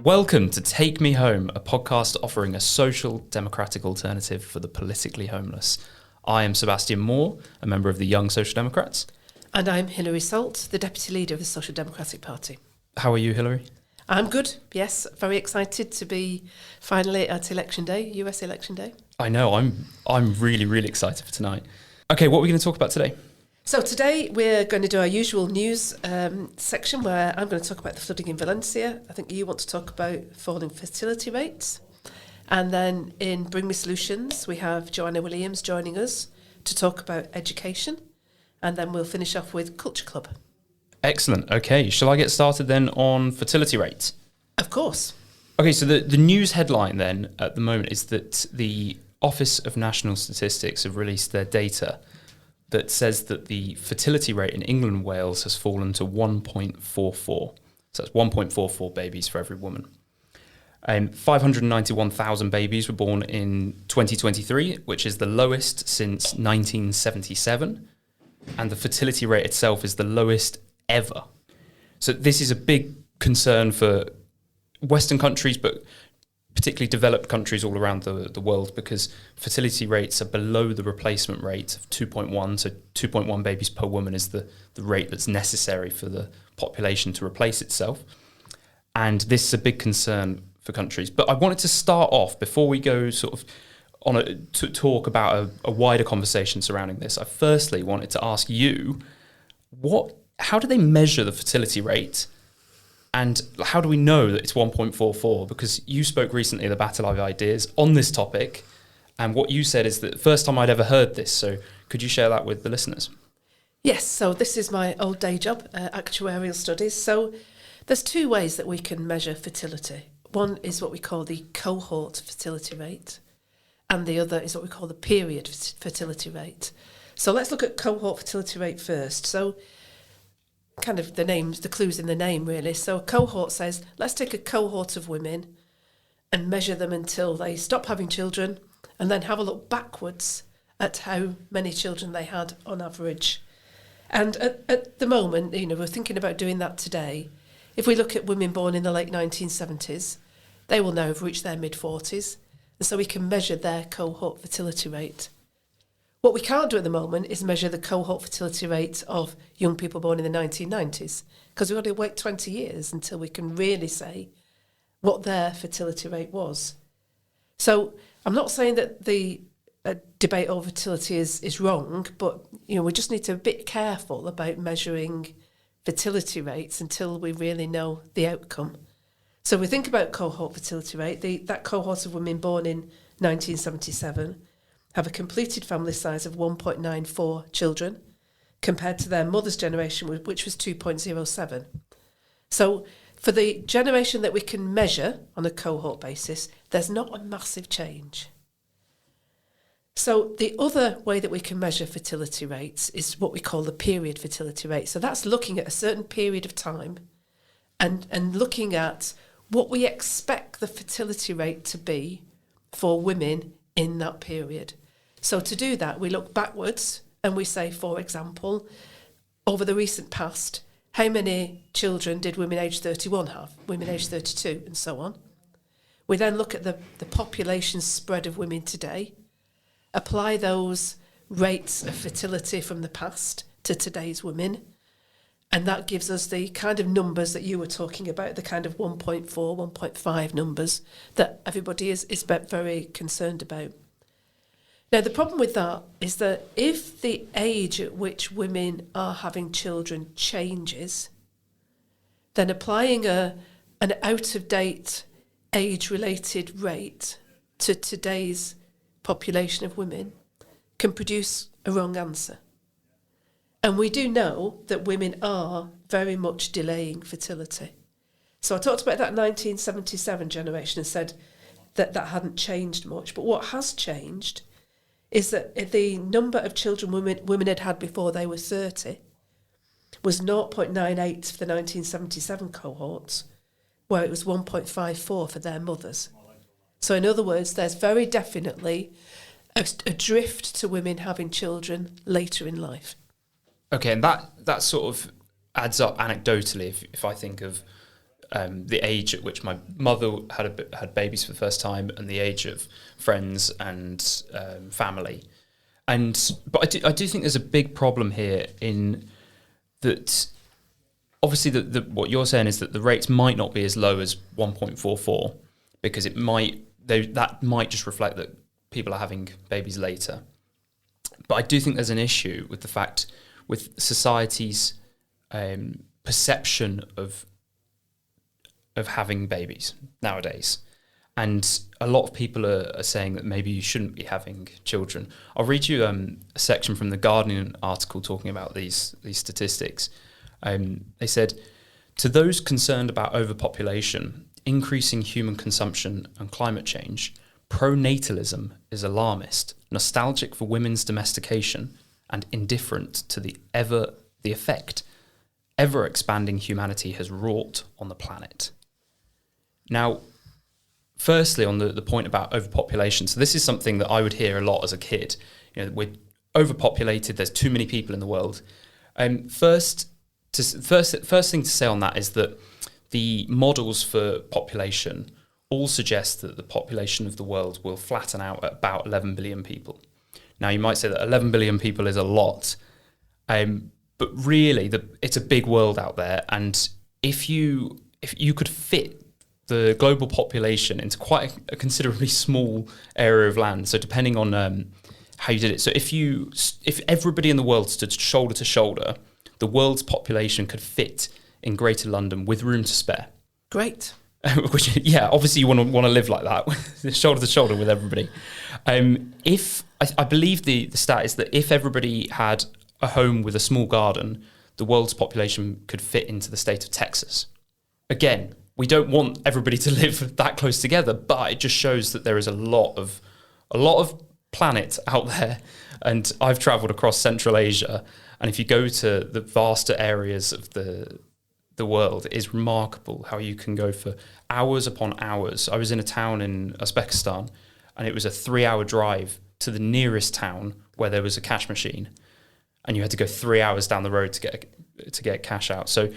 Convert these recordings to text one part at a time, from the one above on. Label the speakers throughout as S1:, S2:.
S1: Welcome to Take Me Home, a podcast offering a social democratic alternative for the politically homeless. I am Sebastian Moore, a member of the Young Social Democrats.
S2: And I'm Hilary Salt, the Deputy Leader of the Social Democratic Party.
S1: How are you, Hilary?
S2: I'm good, yes. Very excited to be finally at Election Day, US Election Day.
S1: I know, I'm really excited for tonight. Okay, what are we going to talk about today?
S2: So today we're going to do our usual news section where I'm going to talk about the flooding in Valencia. I think you want to talk about falling fertility rates. And then in Bring Me Solutions, we have Joanna Williams joining us to talk about education. And then we'll finish off with Culture Club.
S1: Excellent. Okay, shall I get started then on fertility rates?
S2: Of course.
S1: Okay, so the news headline then at the moment is that the Office of National Statistics have released their data that says that the fertility rate in England and Wales has fallen to 1.44. So that's 1.44 babies for every woman. 591,000 babies were born in 2023, which is the lowest since 1977. And the fertility rate itself is the lowest ever. So this is a big concern for Western countries, but particularly developed countries all around the world, because fertility rates are below the replacement rate of 2.1. So 2.1 babies per woman is the rate that's necessary for the population to replace itself. And this is a big concern for countries. But I wanted to start off, before we go sort of to talk about a wider conversation surrounding this, I firstly wanted to ask you, how do they measure the fertility rate? And how do we know that it's 1.44? Because you spoke recently at the Battle of Ideas on this topic, and what you said is that the first time I'd ever heard this. So could you share that with the listeners?
S2: Yes, so this is my old day job, actuarial studies. So there's two ways that we can measure fertility. One is what we call the cohort fertility rate, and the other is what we call the period fertility rate. So let's look at cohort fertility rate first. So kind of the clues in the name really. So a cohort says, let's take a cohort of women and measure them until they stop having children, and then have a look backwards at how many children they had on average. And at the moment, we're thinking about doing that today. If we look at women born in the late 1970s, they will now have reached their mid-40s, and so we can measure their cohort fertility rate. What we can't do at the moment is measure the cohort fertility rate of young people born in the 1990s, because we've got to wait 20 years until we can really say what their fertility rate was. So I'm not saying that the debate over fertility is wrong, but we just need to be a bit careful about measuring fertility rates until we really know the outcome. So we think about cohort fertility rate, that cohort of women born in 1977 have a completed family size of 1.94 children, compared to their mother's generation, which was 2.07. So for the generation that we can measure on a cohort basis, there's not a massive change. So the other way that we can measure fertility rates is what we call the period fertility rate. So that's looking at a certain period of time and looking at what we expect the fertility rate to be for women in that period. So to do that, we look backwards and we say, for example, over the recent past, how many children did women aged 31 have, women aged 32, and so on. We then look at the population spread of women today, apply those rates of fertility from the past to today's women, and that gives us the kind of numbers that you were talking about, the kind of 1.4, 1.5 numbers that everybody is very concerned about. Now, the problem with that is that if the age at which women are having children changes, then applying an out-of-date age-related rate to today's population of women can produce a wrong answer. And we do know that women are very much delaying fertility. So I talked about that 1977 generation and said that hadn't changed much. But what has changed is that the number of children women had before they were 30 was 0.98 for the 1977 cohorts, where it was 1.54 for their mothers. So in other words, there's very definitely a drift to women having children later in life.
S1: Okay, and that sort of adds up anecdotally if I think of the age at which my mother had babies for the first time, and the age of friends and family. But I do think there's a big problem here in that. Obviously, what you're saying is that the rates might not be as low as 1.44 because that might just reflect that people are having babies later. But I do think there's an issue with the fact with society's perception of having babies nowadays. And a lot of people are saying that maybe you shouldn't be having children. I'll read you a section from the Guardian article talking about these statistics. They said, to those concerned about overpopulation, increasing human consumption and climate change, pronatalism is alarmist, nostalgic for women's domestication, and indifferent to the effect ever-expanding humanity has wrought on the planet. Now, firstly, on the point about overpopulation, so this is something that I would hear a lot as a kid. We're overpopulated, there's too many people in the world. First thing to say on that is that the models for population all suggest that the population of the world will flatten out at about 11 billion people. Now, you might say that 11 billion people is a lot, but really, it's a big world out there, and if you could fit the global population into quite a considerably small area of land, so depending on how you did it, so if everybody in the world stood shoulder to shoulder, the world's population could fit in Greater London with room to spare.
S2: Great.
S1: Which, yeah, obviously you want to live like that, shoulder to shoulder with everybody. I believe the stat is that if everybody had a home with a small garden, the world's population could fit into the state of Texas. Again, we don't want everybody to live that close together, but it just shows that there is a lot of planet out there. And I've travelled across Central Asia, and if you go to the vaster areas of the world, it is remarkable how you can go for hours upon hours. I was in a town in Uzbekistan, and it was a 3-hour drive to the nearest town where there was a cash machine, and you had to go 3 hours down the road to get cash out. So,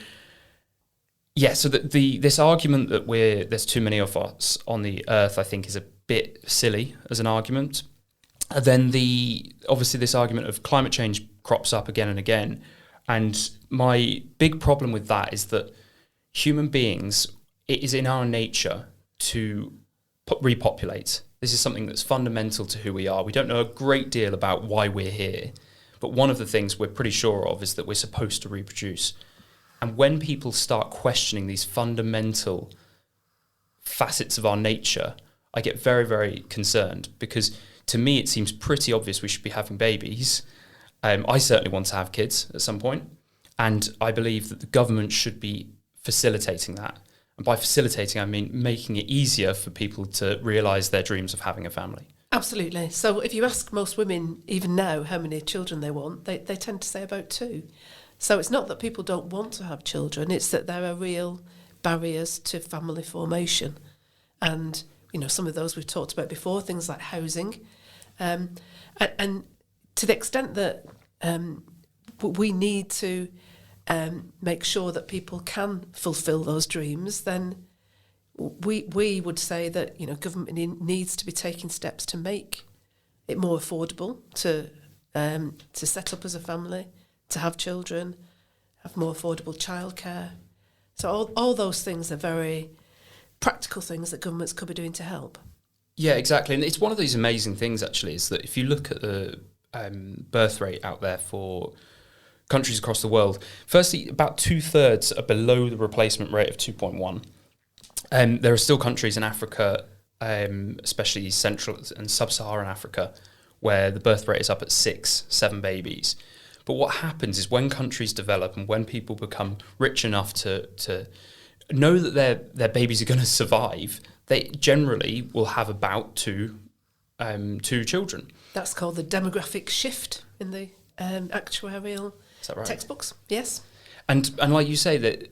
S1: yeah, so this argument that there's too many of us on the earth, I think, is a bit silly as an argument. And then obviously this argument of climate change crops up again and again. And my big problem with that is that human beings, it is in our nature to repopulate. This is something that's fundamental to who we are. We don't know a great deal about why we're here, but one of the things we're pretty sure of is that we're supposed to reproduce. And when people start questioning these fundamental facets of our nature, I get very, very concerned, because to me it seems pretty obvious we should be having babies. I certainly want to have kids at some point, and I believe that the government should be facilitating that. And by facilitating, I mean making it easier for people to realise their dreams of having a family.
S2: Absolutely. So if you ask most women, even now, how many children they want, they tend to say about 2. So it's not that people don't want to have children, it's that there are real barriers to family formation. And, some of those we've talked about before, things like housing. And to the extent that we need to make sure that people can fulfil those dreams, then we would say that government needs to be taking steps to make it more affordable to set up as a family, to have children, have more affordable childcare. So all those things are very practical things that governments could be doing to help.
S1: Yeah, exactly. And it's one of these amazing things, actually, is that if you look at the birth rate out there for countries across the world, firstly, about 2/3 are below the replacement rate of 2.1. There are still countries in Africa, especially Central and Sub-Saharan Africa, where the birth rate is up at 6-7 babies. But what happens is when countries develop and when people become rich enough to know that their babies are going to survive, they generally will have about two children.
S2: That's called the demographic shift in the actuarial
S1: Right?
S2: textbooks. Yes.
S1: And like you say, that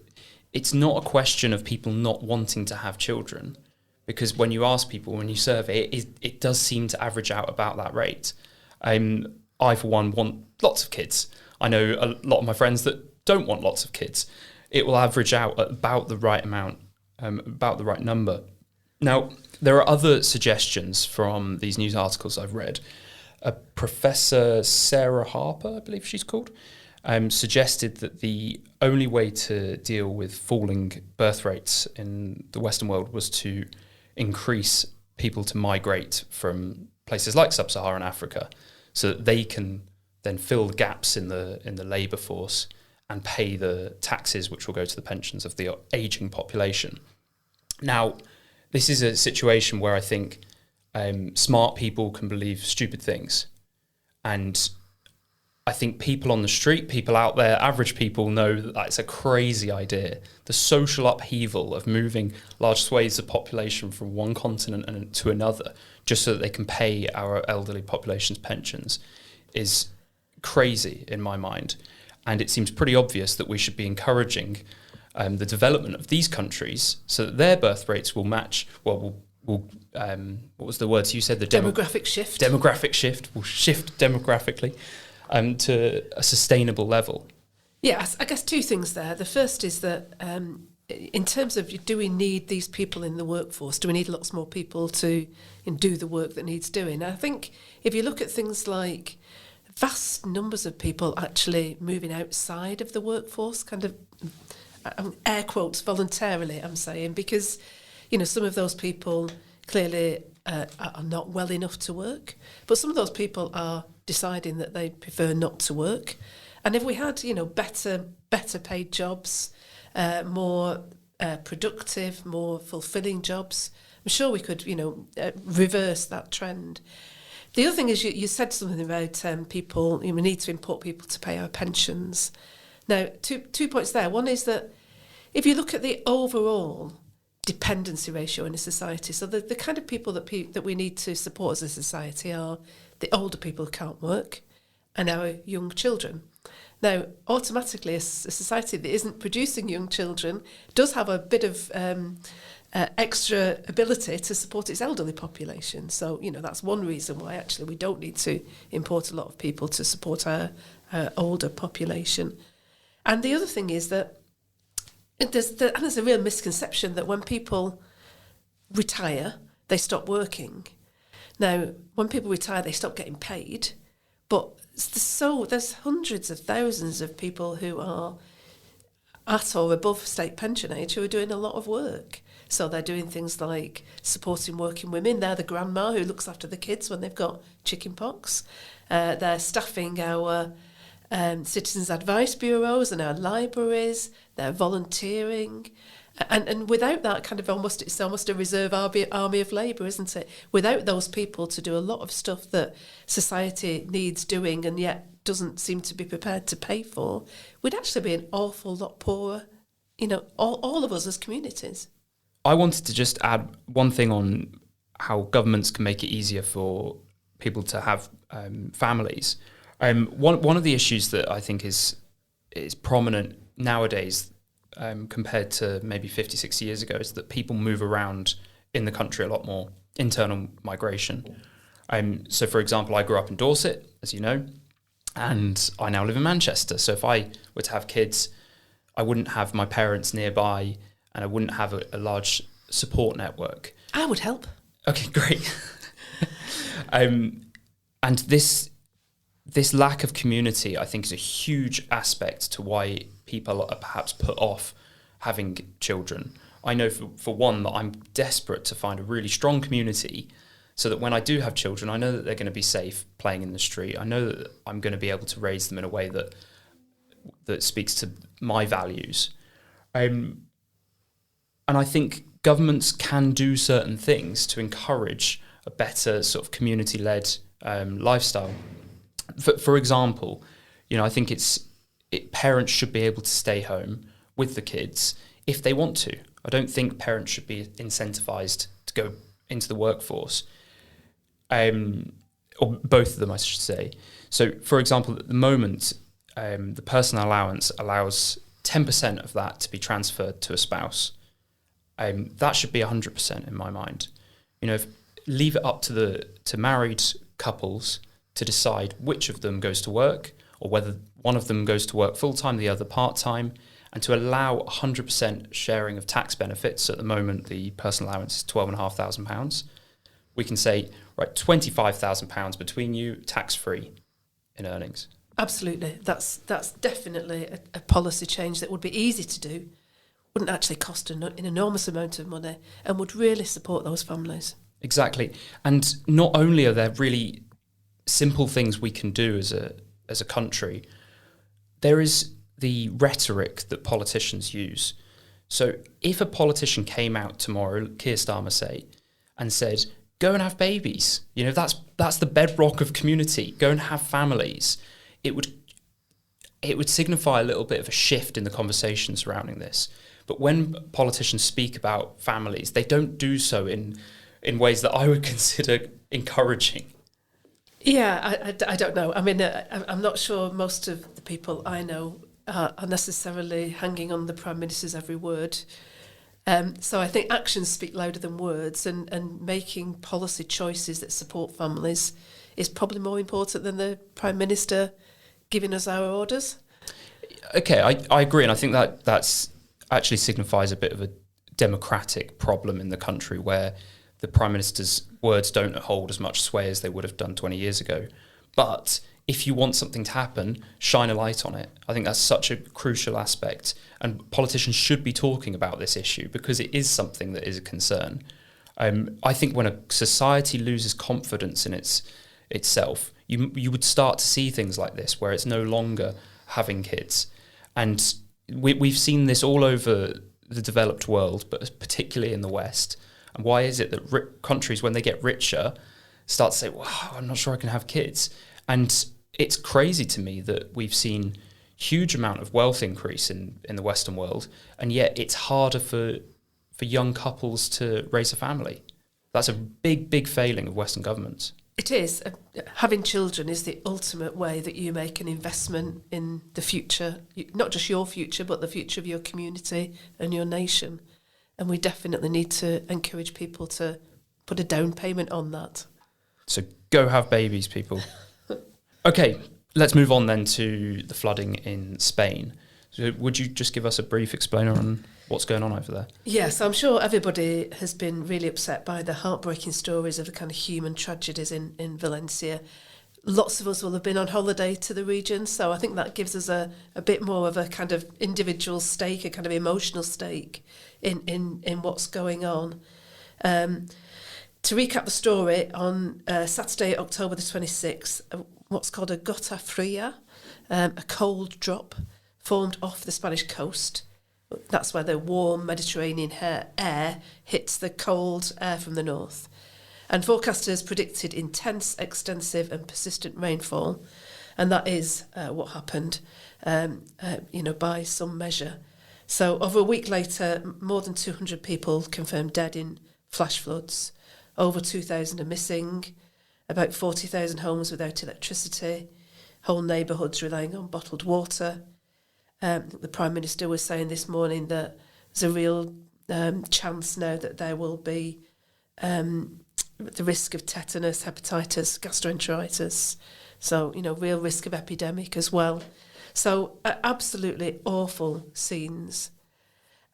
S1: it's not a question of people not wanting to have children, because when you ask people, when you survey, it does seem to average out about that rate. I, for one, want lots of kids. I know a lot of my friends that don't want lots of kids. It will average out at about the right amount about the right number. Now, there are other suggestions from these news articles I've read. Professor Sarah Harper, I believe she's called, suggested that the only way to deal with falling birth rates in the Western world was to increase people to migrate from places like sub-Saharan Africa, so that they can then fill the gaps in the labour force and pay the taxes which will go to the pensions of the ageing population. Now, this is a situation where I think smart people can believe stupid things. And I think people on the street, people out there, average people know that that's a crazy idea. The social upheaval of moving large swathes of population from one continent to another just so that they can pay our elderly population's pensions is crazy in my mind. And it seems pretty obvious that we should be encouraging the development of these countries so that their birth rates will match, what was the words you said? The
S2: demographic shift.
S1: Demographic shift will shift demographically to a sustainable level.
S2: Yeah, I guess two things there. The first is that in terms of, do we need these people in the workforce? Do we need lots more people to do the work that needs doing? I think if you look at things like vast numbers of people actually moving outside of the workforce, kind of air quotes voluntarily, I'm saying, because some of those people clearly are not well enough to work, but some of those people are deciding that they prefer not to work. And if we had better paid jobs, more productive, more fulfilling jobs, I'm sure we could reverse that trend. The other thing is you said something about people, we need to import people to pay our pensions. Now, two points there. One is that if you look at the overall dependency ratio in a society, so the kind of people that we need to support as a society are the older people who can't work and our young children. Now, automatically, a society that isn't producing young children does have a bit of extra ability to support its elderly population. So, that's one reason why actually we don't need to import a lot of people to support our older population. And the other thing is that there's a real misconception that when people retire, they stop working. Now, when people retire, they stop getting paid. But there's hundreds of thousands of people who are at or above state pension age who are doing a lot of work. So they're doing things like supporting working women. They're the grandma who looks after the kids when they've got chicken pox. They're staffing our citizens' advice bureaus and our libraries. They're volunteering. And without that kind of it's almost a reserve army of labour, isn't it? Without those people to do a lot of stuff that society needs doing and yet doesn't seem to be prepared to pay for, we'd actually be an awful lot poorer, all of us as communities.
S1: I wanted to just add one thing on how governments can make it easier for people to have families. One of the issues that I think is prominent nowadays compared to maybe 50, 60 years ago is that people move around in the country a lot more, internal migration. So, for example, I grew up in Dorset, as you know, and I now live in Manchester. So if I were to have kids, I wouldn't have my parents nearby and I wouldn't have a large support network.
S2: I would help.
S1: Okay, great. And this lack of community, I think, is a huge aspect to why people are perhaps put off having children. I know, for one, that I'm desperate to find a really strong community so that when I do have children, I know that they're going to be safe playing in the street. I know that I'm going to be able to raise them in a way that speaks to my values. And I think governments can do certain things to encourage a better sort of community-led lifestyle. For example, I think parents should be able to stay home with the kids if they want to. I don't think parents should be incentivized to go into the workforce, or both of them, I should say. So, for example, at the moment, the personal allowance allows 10% of that to be transferred to a spouse. That should be 100% in my mind. Leave it up to married couples to decide which of them goes to work, or whether one of them goes to work full-time, the other part-time, and to allow 100% sharing of tax benefits. So at the moment, the personal allowance is £12,500. We can say, right, £25,000 between you, tax-free in earnings.
S2: Absolutely. That's definitely a policy change that would be easy to do, wouldn't actually cost an enormous amount of money, and would really support those families.
S1: Exactly. And not only are there really simple things we can do as a country, there is the rhetoric that politicians use. So if a politician came out tomorrow, Keir Starmer say, and said, go and have babies, that's the bedrock of community, go and have families, it would signify a little bit of a shift in the conversation surrounding this. But when politicians speak about families, they don't do so in ways that I would consider encouraging.
S2: Yeah, I don't know. I mean, I'm not sure most of the people I know are necessarily hanging on the Prime Minister's every word. So I think actions speak louder than words, and making policy choices that support families is probably more important than the Prime Minister giving us our orders.
S1: Okay, I agree, and I think that's actually signifies a bit of a democratic problem in the country where the Prime Minister's words don't hold as much sway as they would have done 20 years ago. But if you want something to happen, shine a light on it. I think that's such a crucial aspect. And politicians should be talking about this issue because it is something that is a concern. I think when a society loses confidence in itself, you would start to see things like this where it's no longer having kids. And we've seen this all over the developed world, but particularly in the West. And why is it that countries, when they get richer, start to say, wow, I'm not sure I can have kids? And it's crazy to me that we've seen huge amount of wealth increase in the Western world, and yet it's harder for young couples to raise a family. That's a big failing of Western governments.
S2: It is. Having children is the ultimate way that you make an investment in the future, not just your future, but the future of your community and your nation. And we definitely need to encourage people to put a down payment on that.
S1: So go have babies, people. Okay, let's move on then to the flooding in Spain. So would you just give us a brief explainer on what's going on over there?
S2: Yes, I'm sure everybody has been really upset by the heartbreaking stories of the kind of human tragedies in Valencia. Lots of us will have been on holiday to the region, so I think that gives us a bit more of a kind of individual stake, a kind of emotional stake in what's going on. To recap the story, on Saturday, October the 26th, what's called a gota fria, a cold drop, formed off the Spanish coast. That's where the warm Mediterranean air hits the cold air from the north. And forecasters predicted intense, extensive and persistent rainfall. And that is what happened, by some measure. So over a week later, more than 200 people confirmed dead in flash floods. Over 2,000 are missing. About 40,000 homes without electricity. Whole neighbourhoods relying on bottled water. The Prime Minister was saying this morning that there's a real chance now that there will be the risk of tetanus, hepatitis, gastroenteritis. So, real risk of epidemic as well. So, absolutely awful scenes.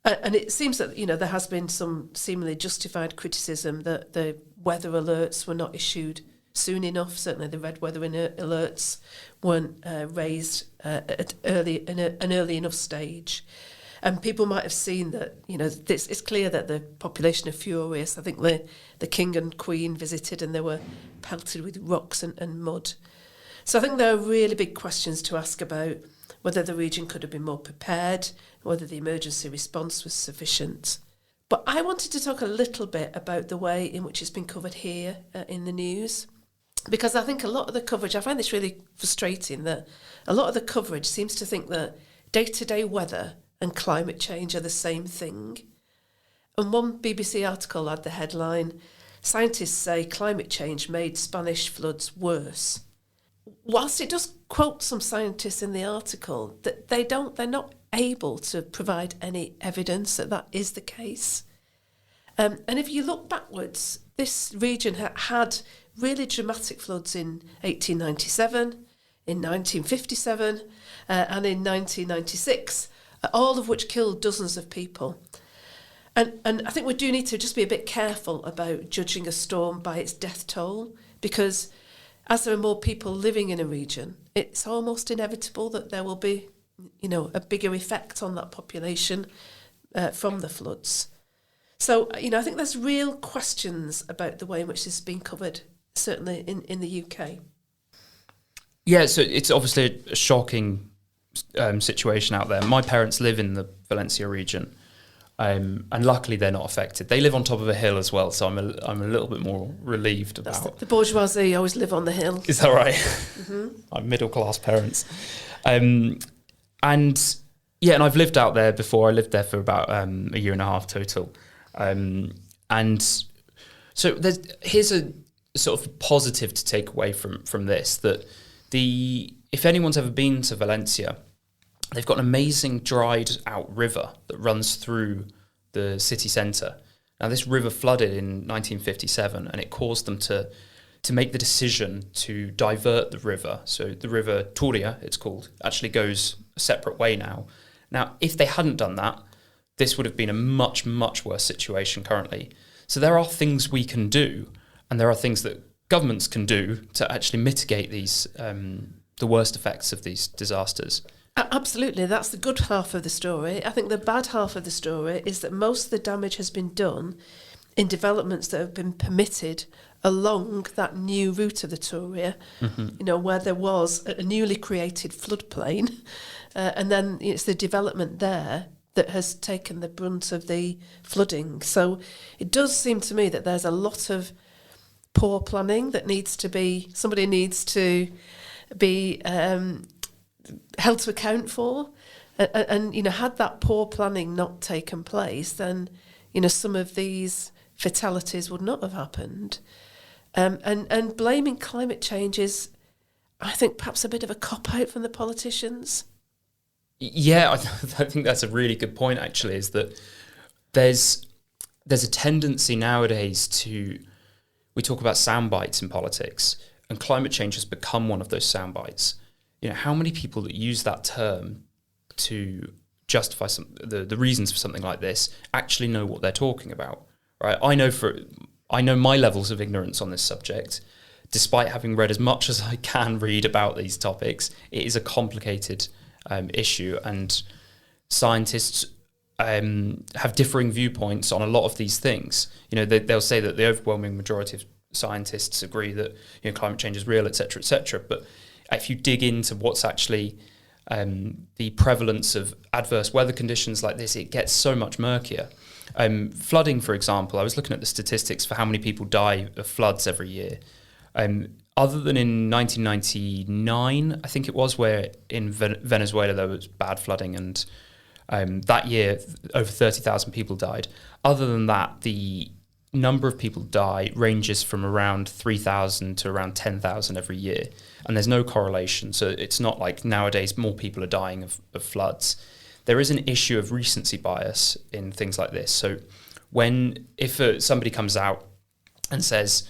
S2: And it seems that, there has been some seemingly justified criticism that the weather alerts were not issued soon enough. Certainly the red weather alerts weren't raised at an early enough stage. And people might have seen that, it's clear that the population are furious. I think the King and Queen visited and they were pelted with rocks and mud. So I think there are really big questions to ask about whether the region could have been more prepared, whether the emergency response was sufficient. But I wanted to talk a little bit about the way in which it's been covered here in the news, because I think a lot of the coverage, I find this really frustrating, that a lot of the coverage seems to think that day-to-day weather and climate change are the same thing. And one BBC article had the headline, "Scientists say climate change made Spanish floods worse." Whilst it does quote some scientists in the article, that they're not able to provide any evidence that is the case. And if you look backwards, this region had really dramatic floods in 1897, in 1957, and in 1996, all of which killed dozens of people. And I think we do need to just be a bit careful about judging a storm by its death toll, because as there are more people living in a region, it's almost inevitable that there will be, a bigger effect on that population from the floods. So, I think there's real questions about the way in which this has been covered, certainly in the UK.
S1: Yeah, so it's obviously a shocking situation out there. My parents live in the Valencia region, and luckily they're not affected. They live on top of a hill as well, so I'm a little bit more relieved about.
S2: That's the bourgeoisie always live on the hill.
S1: Is that right?
S2: Mm-hmm.
S1: I'm middle class parents, and I've lived out there before. I lived there for about a year and a half total, and so here's a sort of positive to take away from this, that if anyone's ever been to Valencia, they've got an amazing dried out river that runs through the city centre. Now, this river flooded in 1957, and it caused them to make the decision to divert the river. So the river Turia, it's called, actually goes a separate way now. Now, if they hadn't done that, this would have been a much, much worse situation currently. So there are things we can do, and there are things that governments can do to actually mitigate these the worst effects of these disasters.
S2: Absolutely, that's the good half of the story. I think the bad half of the story is that most of the damage has been done in developments that have been permitted along that new route of the Turia, where there was a newly created floodplain, and then it's the development there that has taken the brunt of the flooding. So it does seem to me that there's a lot of poor planning that somebody needs to be held to account for, and had that poor planning not taken place, then some of these fatalities would not have happened. And blaming climate change is, I think, perhaps a bit of a cop-out from the politicians.
S1: Yeah, I think that's a really good point, actually, is that there's a tendency nowadays we talk about sound bites in politics, and climate change has become one of those sound bites. How many people that use that term to justify the reasons for something like this actually know what they're talking about, right? I know my levels of ignorance on this subject, despite having read as much as I can read about these topics. It is a complicated issue, and scientists have differing viewpoints on a lot of these things. They'll say that the overwhelming majority of scientists agree that climate change is real, etc., etc. But if you dig into what's actually the prevalence of adverse weather conditions like this, it gets so much murkier. Flooding, for example, I was looking at the statistics for how many people die of floods every year. Other than in 1999, I think it was, where in Venezuela there was bad flooding, and that year over 30,000 people died. Other than that, the number of people die ranges from around 3,000 to around 10,000 every year, and there's no correlation. So it's not like nowadays more people are dying of floods. There is an issue of recency bias in things like this. So if somebody comes out and says,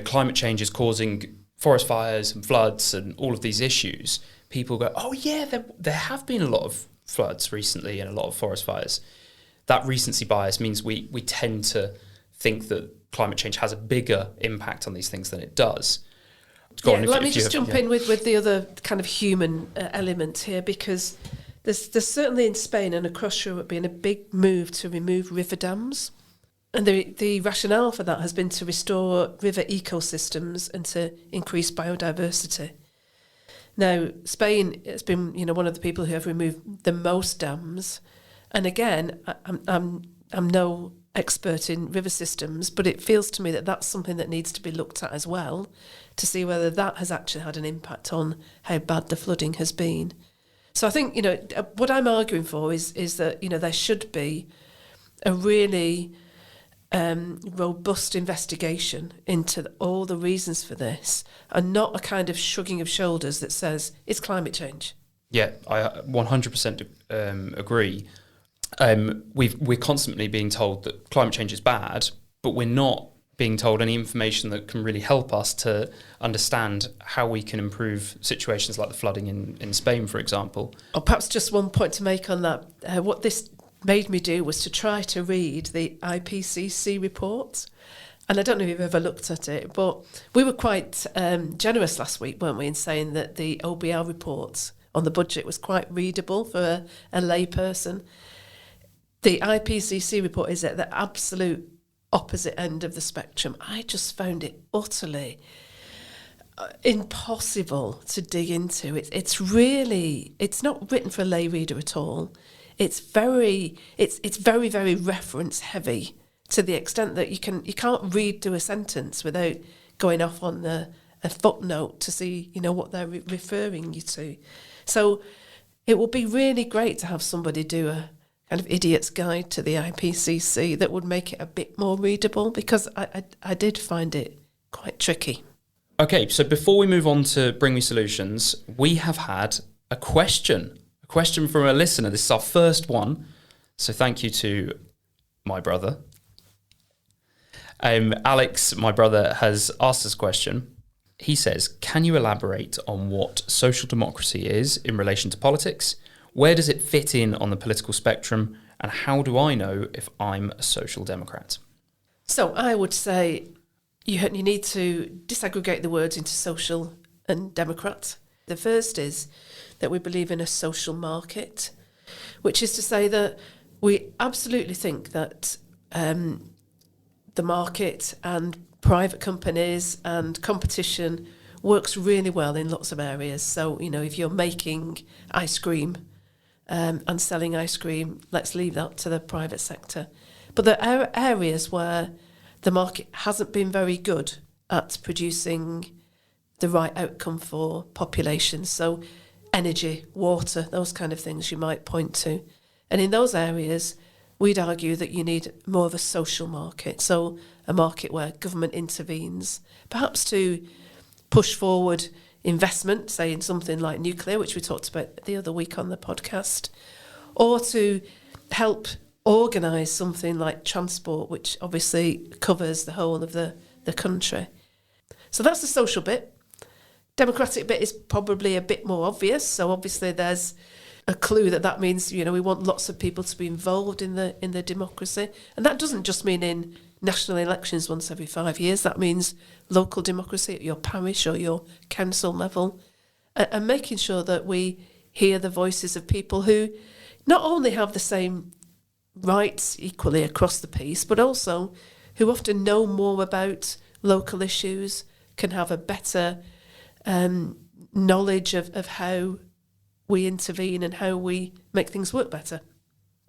S1: climate change is causing forest fires and floods and all of these issues, people go, oh yeah, there have been a lot of floods recently and a lot of forest fires. That recency bias means we tend to think that climate change has a bigger impact on these things than it does.
S2: Let me just jump in with the other kind of human element here, because there's certainly in Spain and across Europe been a big move to remove river dams. And the rationale for that has been to restore river ecosystems and to increase biodiversity. Now, Spain has been, one of the people who have removed the most dams. And again, I'm no expert in river systems, but it feels to me that that's something that needs to be looked at as well, to see whether that has actually had an impact on how bad the flooding has been. So I think, what I'm arguing for is that, there should be a really robust investigation into all the reasons for this, and not a kind of shrugging of shoulders that says it's climate change.
S1: Yeah, I 100% agree. We're constantly being told that climate change is bad, but we're not being told, any information that can really help us to understand how we can improve situations like the flooding in Spain, for example.
S2: Or perhaps just one point to make on that. What this made me do was to try to read the IPCC report. And I don't know if you've ever looked at it, but we were quite generous last week, weren't we, in saying that the OBR report on the budget was quite readable for a lay person. The IPCC report is at the absolute opposite end of the spectrum. I just found it utterly impossible to dig into. It's not written for a lay reader at all. It's very reference heavy, to the extent that you can't read through a sentence without going off on a footnote to see what they're referring you to. So it would be really great to have somebody do a kind of idiot's guide to the IPCC that would make it a bit more readable, because I did find it quite tricky.
S1: Okay, so before we move on to Bring Me Solutions, we have had a question from a listener. This is our first one, so thank you to my brother. Alex, my brother, has asked this question. He says, can you elaborate on what social democracy is in relation to politics? Where does it fit in on the political spectrum? And how do I know if I'm a social democrat?
S2: So I would say you need to disaggregate the words into social and democrat. The first is that we believe in a social market, which is to say that we absolutely think that the market and private companies and competition works really well in lots of areas. So, if you're making ice cream and selling ice cream, let's leave that to the private sector. But there are areas where the market hasn't been very good at producing the right outcome for populations. So energy, water, those kind of things you might point to. And in those areas, we'd argue that you need more of a social market. So a market where government intervenes, perhaps to push forward investment, say in something like nuclear, which we talked about the other week on the podcast, or to help organise something like transport, which obviously covers the whole of the country. So that's the social bit. Democratic bit is probably a bit more obvious. So obviously there's a clue that means, we want lots of people to be involved in the democracy. And that doesn't just mean in national elections once every 5 years. That means local democracy at your parish or your council level, and making sure that we hear the voices of people who not only have the same rights equally across the piece, but also who often know more about local issues, can have a better knowledge of how we intervene and how we make things work better.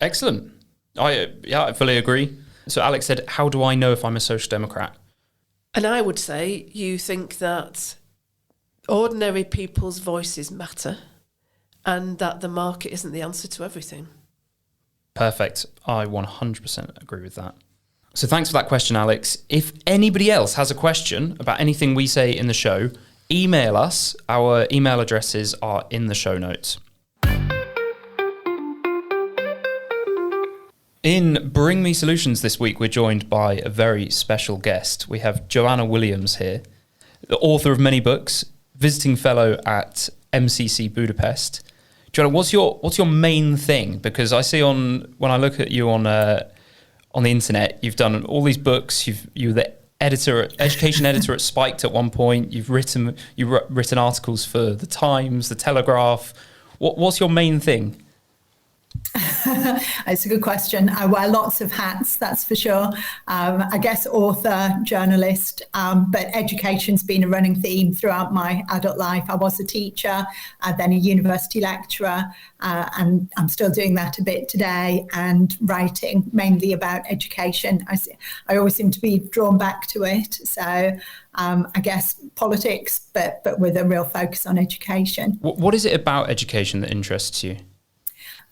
S1: Excellent. I fully agree. So Alex said, how do I know if I'm a social democrat?
S2: And I would say you think that ordinary people's voices matter and that the market isn't the answer to everything.
S1: Perfect. I 100% agree with that. So thanks for that question, Alex. If anybody else has a question about anything we say in the show, email us. Our email addresses are in the show notes. In Bring Me Solutions this week, we're joined by a very special guest. We have Joanna Williams here, the author of many books, visiting fellow at MCC Budapest. Joanna, what's your main thing? Because I see when I look at you on the internet, you've done all these books. You were the education editor at Spiked at one point. You've written articles for The Times, The Telegraph. What's your main thing?
S3: It's a good question. I wear lots of hats, that's for sure. I guess author, journalist, but education's been a running theme throughout my adult life. I was a teacher, then a university lecturer, and I'm still doing that a bit today, and writing mainly about education. I always seem to be drawn back to it. So I guess politics, but with a real focus on education.
S1: What is it about education that interests you?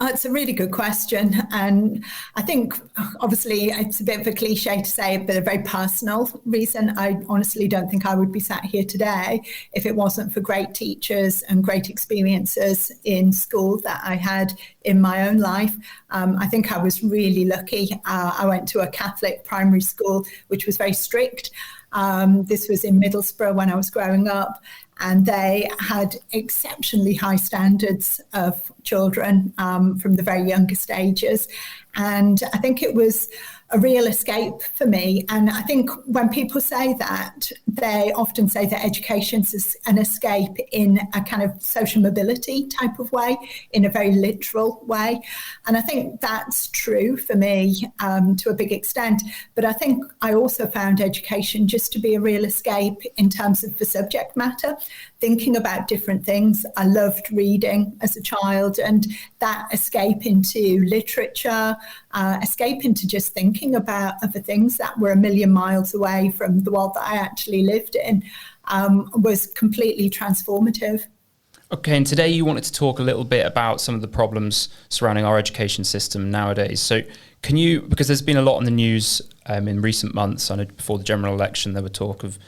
S3: It's a really good question. And I think, obviously, it's a bit of a cliche to say it, but a very personal reason. I honestly don't think I would be sat here today if it wasn't for great teachers and great experiences in school that I had in my own life. I think I was really lucky. I went to a Catholic primary school, which was very strict. This was in Middlesbrough when I was growing up. And they had exceptionally high standards of children from the very youngest ages. And I think it was a real escape for me. And I think when people say that, they often say that education is an escape in a kind of social mobility type of way, in a very literal way. And I think that's true for me to a big extent. But I think I also found education just to be a real escape in terms of the subject matter, thinking about different things. I loved reading as a child, and that escape into literature, escape into just thinking about other things that were a million miles away from the world that I actually lived in, was completely transformative.
S1: Okay, and today you wanted to talk a little bit about some of the problems surrounding our education system nowadays. So can you, because there's been a lot in the news in recent months, I know before the general election there were talk of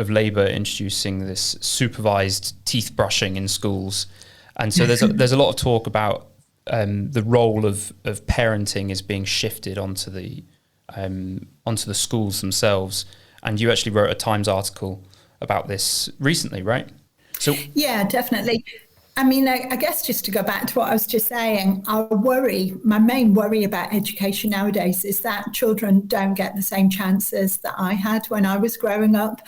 S1: Labour introducing this supervised teeth brushing in schools. And so there's a lot of talk about the role of parenting is being shifted onto the schools themselves. And you actually wrote a Times article about this recently, right? So
S3: yeah, definitely. I mean, I guess just to go back to what I was just saying, my main worry about education nowadays is that children don't get the same chances that I had when I was growing up.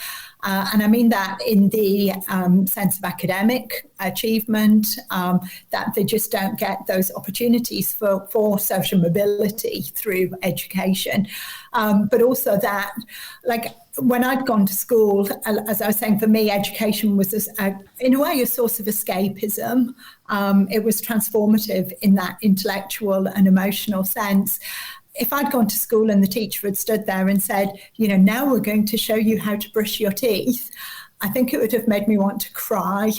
S3: And I mean that in the sense of academic achievement, that they just don't get those opportunities for social mobility through education. But also that, like, when I'd gone to school, as I was saying, for me, education was, in a way, a source of escapism. It was transformative in that intellectual and emotional sense. If I'd gone to school and the teacher had stood there and said, now we're going to show you how to brush your teeth, I think it would have made me want to cry.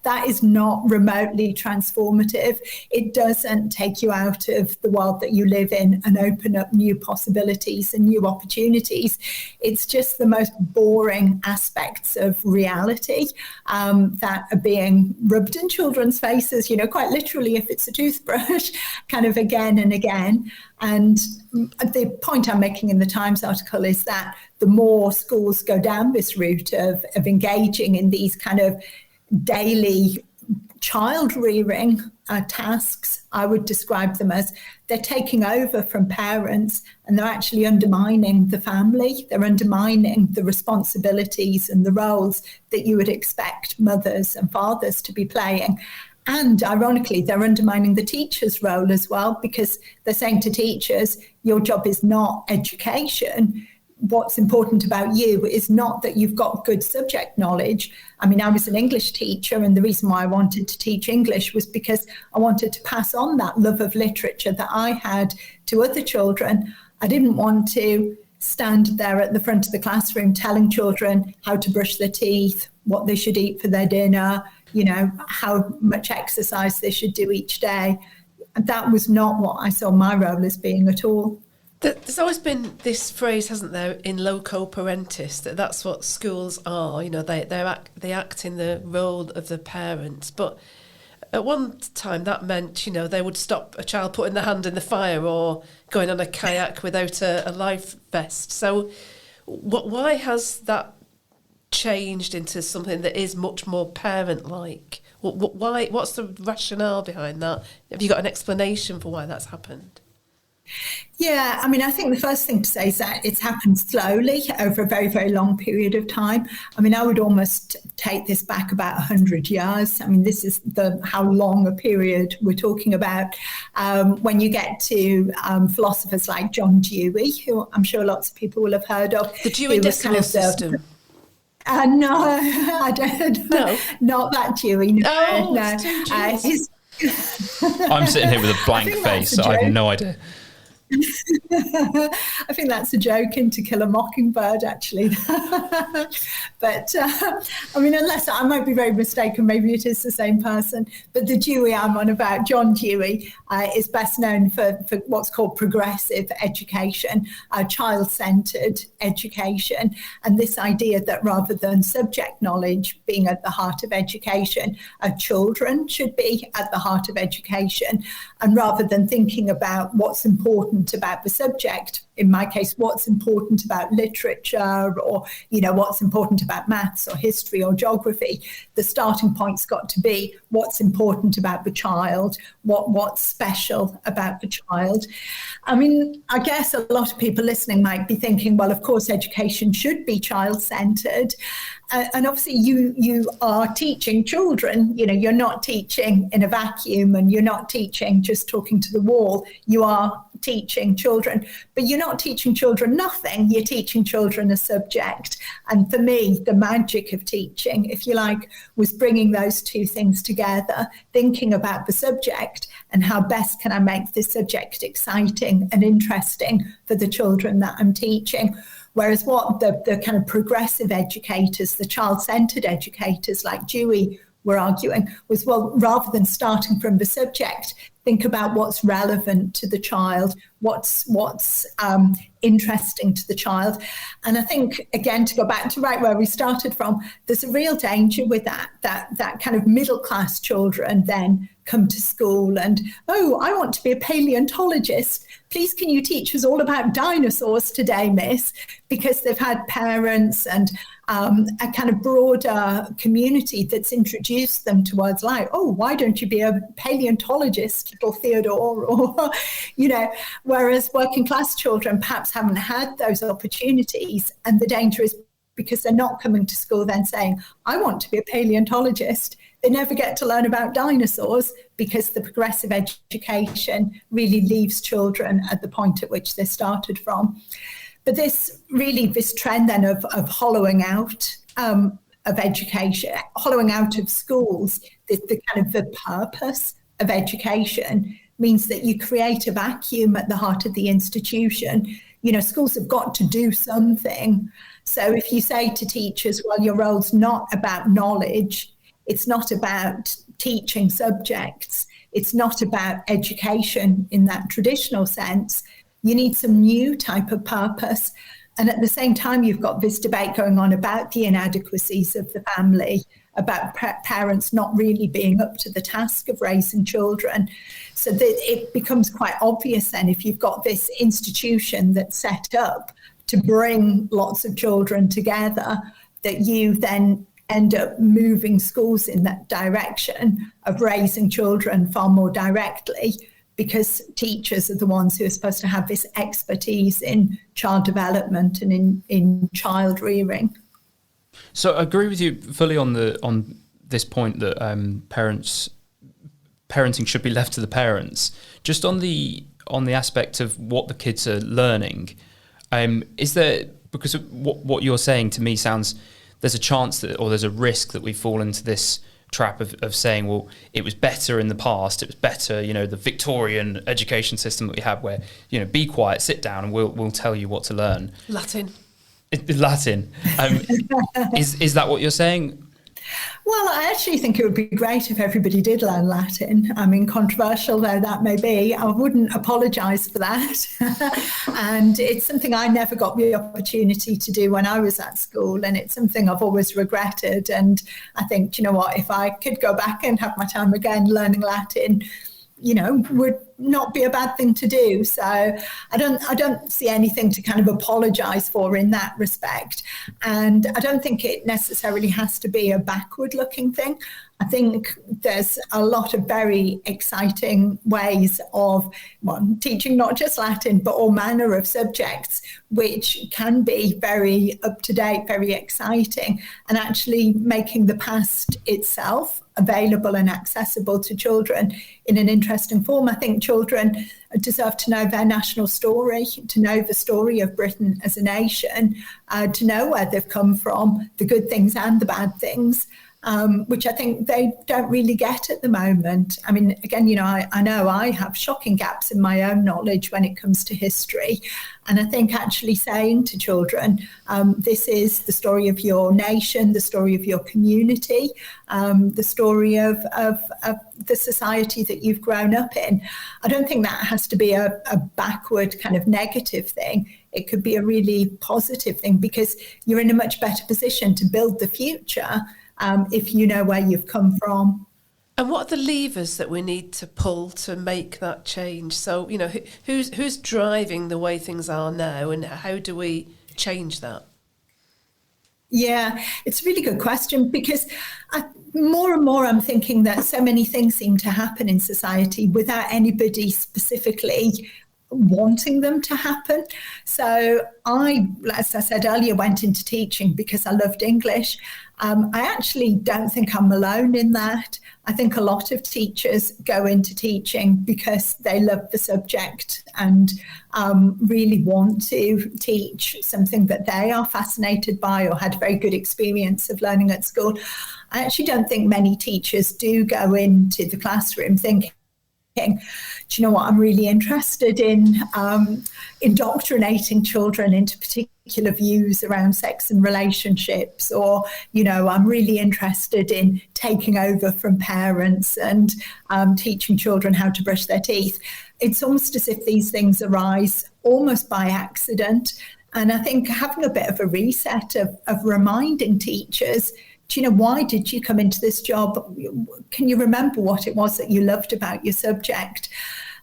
S3: That is not remotely transformative. It doesn't take you out of the world that you live in and open up new possibilities and new opportunities. It's just the most boring aspects of reality that are being rubbed in children's faces, quite literally, if it's a toothbrush, kind of again and again. And the point I'm making in the Times article is that the more schools go down this route of engaging in these kind of daily child rearing tasks, I would describe them as they're taking over from parents and they're actually undermining the family. They're undermining the responsibilities and the roles that you would expect mothers and fathers to be playing. And ironically, they're undermining the teacher's role as well, because they're saying to teachers, your job is not education. What's important about you is not that you've got good subject knowledge. I mean, I was an English teacher, and the reason why I wanted to teach English was because I wanted to pass on that love of literature that I had to other children. I didn't want to stand there at the front of the classroom telling children how to brush their teeth, what they should eat for their dinner, how much exercise they should do each day. And that was not what I saw my role as being at all.
S2: There's always been this phrase, hasn't there, in loco parentis, that's what schools are. They act in the role of the parents. But at one time that meant, they would stop a child putting their hand in the fire or going on a kayak without a life vest. So why has that changed into something that is much more parent-like? Why? What's the rationale behind that? Have you got an explanation for why that's happened?
S3: Yeah, I mean, I think the first thing to say is that it's happened slowly over a very, very long period of time. I mean, I would almost take this back about 100 years. I mean, this is how long a period we're talking about. When you get to philosophers like John Dewey, who I'm sure lots of people will have heard of.
S2: The Dewey Decimal System.
S3: No, I don't. No, not that Dewey. No,
S2: no.
S1: I'm sitting here with a blank face, so I have no idea.
S3: I think that's a joke in To Kill a Mockingbird, actually. But I mean, unless I might be very mistaken, maybe it is the same person. But the Dewey I'm on about, John Dewey, is best known for what's called progressive education, child-centred education, and this idea that rather than subject knowledge being at the heart of education, children should be at the heart of education. And rather than thinking about what's important about the subject, in my case, what's important about literature, or, you know, what's important about maths or history or geography, the starting point's got to be what's important about the child, what's special about the child. I mean, I guess a lot of people listening might be thinking, well, of course, education should be child-centred. And obviously you are teaching children, you know, you're not teaching in a vacuum, and you're not teaching just talking to the wall. You are teaching children, but you're not teaching children nothing. You're teaching children a subject. And for me, the magic of teaching, if you like, was bringing those two things together, thinking about the subject and how best can I make this subject exciting and interesting for the children that I'm teaching. Whereas what the kind of progressive educators, the child-centred educators like Dewey were arguing was, well, rather than starting from the subject, think about what's relevant to the child, what's interesting to the child. And I think, again, to go back to right where we started from, there's a real danger with that kind of middle-class children then come to school and, oh, I want to be a paleontologist. Please, can you teach us all about dinosaurs today, miss? Because they've had parents and a kind of broader community that's introduced them towards life. Oh, why don't you be a paleontologist, little Theodore? Or, you know, whereas working class children perhaps haven't had those opportunities. And the danger is because they're not coming to school then saying, I want to be a paleontologist. They never get to learn about dinosaurs because the progressive education really leaves children at the point at which they started from. But this trend then of hollowing out of education, hollowing out of schools, the kind of the purpose of education means that you create a vacuum at the heart of the institution. You know, schools have got to do something. So if you say to teachers, well, your role's not about knowledge, it's not about teaching subjects, it's not about education in that traditional sense, you need some new type of purpose. And at the same time, you've got this debate going on about the inadequacies of the family, about parents not really being up to the task of raising children. So that it becomes quite obvious then, if you've got this institution that's set up to bring lots of children together, that you then end up moving schools in that direction of raising children far more directly, because teachers are the ones who are supposed to have this expertise in child development and in child rearing.
S1: So I agree with you fully on this point that parenting should be left to the parents. Just on the aspect of what the kids are learning, is there, because of what you're saying to me sounds, there's a chance that, or there's a risk that we fall into this trap of saying, well, it was better in the past, it was better, you know, the Victorian education system that we had where, you know, be quiet, sit down, and we'll tell you what to learn.
S2: Latin.
S1: Is that what you're saying?
S3: Well, I actually think it would be great if everybody did learn Latin. I mean, controversial though that may be, I wouldn't apologise for that. And it's something I never got the opportunity to do when I was at school, and it's something I've always regretted. And I think, you know what, if I could go back and have my time again learning Latin, you know, would not be a bad thing to do. So I don't see anything to kind of apologise for in that respect. And I don't think it necessarily has to be a backward-looking thing. I think there's a lot of very exciting ways of teaching not just Latin, but all manner of subjects, which can be very up-to-date, very exciting, and actually making the past itself available and accessible to children in an interesting form. I think children deserve to know their national story, to know the story of Britain as a nation, to know where they've come from, the good things and the bad things. which I think they don't really get at the moment. I mean, again, I know I have shocking gaps in my own knowledge when it comes to history. And I think actually saying to children, this is the story of your nation, the story of your community, the story of the society that you've grown up in. I don't think that has to be a backward kind of negative thing. It could be a really positive thing, because you're in a much better position to build the future if you know where you've come from.
S2: And what are the levers that we need to pull to make that change? So, who's driving the way things are now, and how do we change that?
S3: Yeah, it's a really good question, because more and more I'm thinking that so many things seem to happen in society without anybody specifically wanting them to happen. So I, as I said earlier, went into teaching because I loved English. I actually don't think I'm alone in that. I think a lot of teachers go into teaching because they love the subject and really want to teach something that they are fascinated by or had a very good experience of learning at school. I actually don't think many teachers do go into the classroom thinking, do you know what, I'm really interested in indoctrinating children into particular views around sex and relationships, or, I'm really interested in taking over from parents and teaching children how to brush their teeth. It's almost as if these things arise almost by accident. And I think having a bit of a reset of reminding teachers, why did you come into this job? Can you remember what it was that you loved about your subject?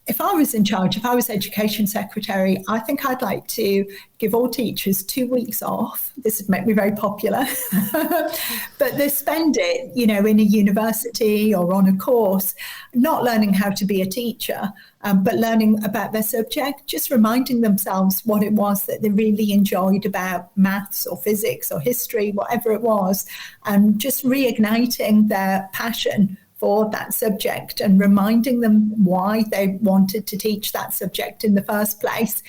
S3: If I was in charge, if I was Education Secretary, I think I'd like to give all teachers 2 weeks off. This would make me very popular. But they spend it, in a university or on a course, not learning how to be a teacher, but learning about their subject, just reminding themselves what it was that they really enjoyed about maths or physics or history, whatever it was, and just reigniting their passion for that subject and reminding them why they wanted to teach that subject in the first place.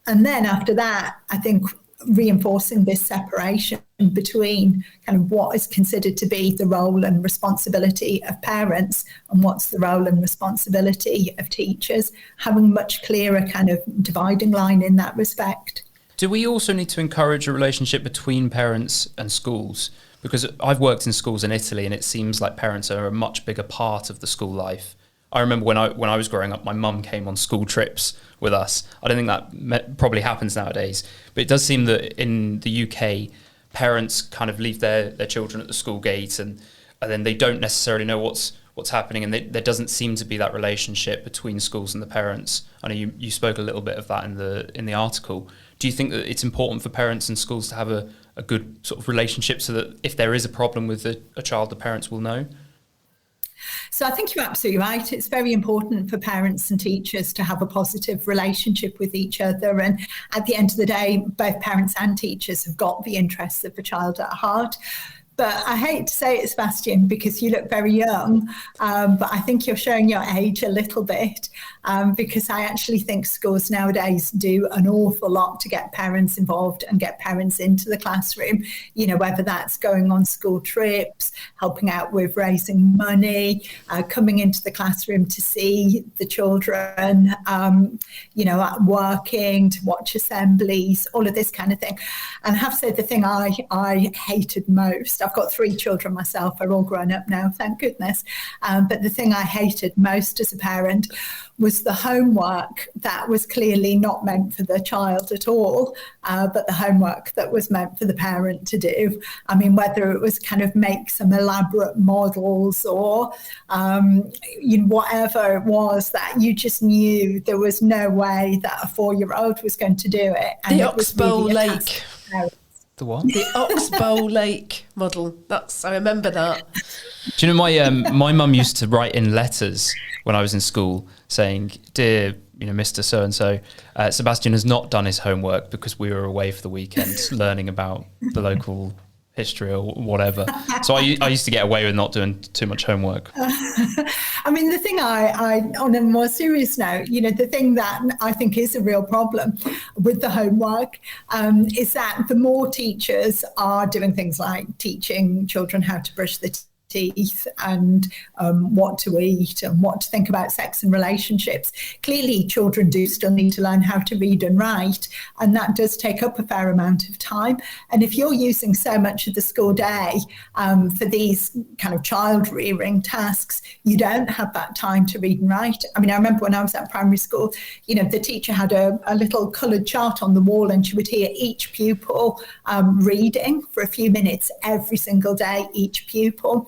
S3: And then after that, I think reinforcing this separation between kind of what is considered to be the role and responsibility of parents and what's the role and responsibility of teachers, having a much clearer kind of dividing line in that respect.
S1: Do we also need to encourage a relationship between parents and schools? Because I've worked in schools in Italy, and it seems like parents are a much bigger part of the school life. I remember when I was growing up, my mum came on school trips with us. I don't think that probably happens nowadays, but it does seem that in the UK, parents kind of leave their children at the school gate, and then they don't necessarily know what's happening, and there doesn't seem to be that relationship between schools and the parents. I know you spoke a little bit of that in the article. Do you think that it's important for parents and schools to have a good sort of relationship, so that if there is a problem with a child, the parents will know?
S3: So I think you're absolutely right. It's very important for parents and teachers to have a positive relationship with each other. And at the end of the day, both parents and teachers have got the interests of the child at heart. But I hate to say it, Sebastian, because you look very young, but I think you're showing your age a little bit, because I actually think schools nowadays do an awful lot to get parents involved and get parents into the classroom, whether that's going on school trips, helping out with raising money, coming into the classroom to see the children, working, to watch assemblies, all of this kind of thing. And I have to say, the thing I hated most, I've got 3 children myself, are all grown up now, thank goodness. But the thing I hated most as a parent was the homework that was clearly not meant for the child at all, but the homework that was meant for the parent to do. I mean, whether it was kind of make some elaborate models or whatever it was, that you just knew there was no way that a 4-year-old was going to do it.
S2: And the Oxbow Lake.
S1: The what?
S2: The Oxbow Lake model. I remember that.
S1: Do you know my mum used to write in letters when I was in school saying, "Dear, Mr. So-and-so, Sebastian has not done his homework because we were away for the weekend learning about the local history or whatever. So I used to get away with not doing too much homework.
S3: I mean, the thing I on a more serious note, the thing that I think is a real problem with the homework is that the more teachers are doing things like teaching children how to brush their teeth and what to eat and what to think about sex and relationships. Clearly, children do still need to learn how to read and write, and that does take up a fair amount of time. And if you're using so much of the school day for these kind of child rearing tasks, you don't have that time to read and write. I mean, I remember when I was at primary school, the teacher had a little coloured chart on the wall, and she would hear each pupil reading for a few minutes every single day, each pupil.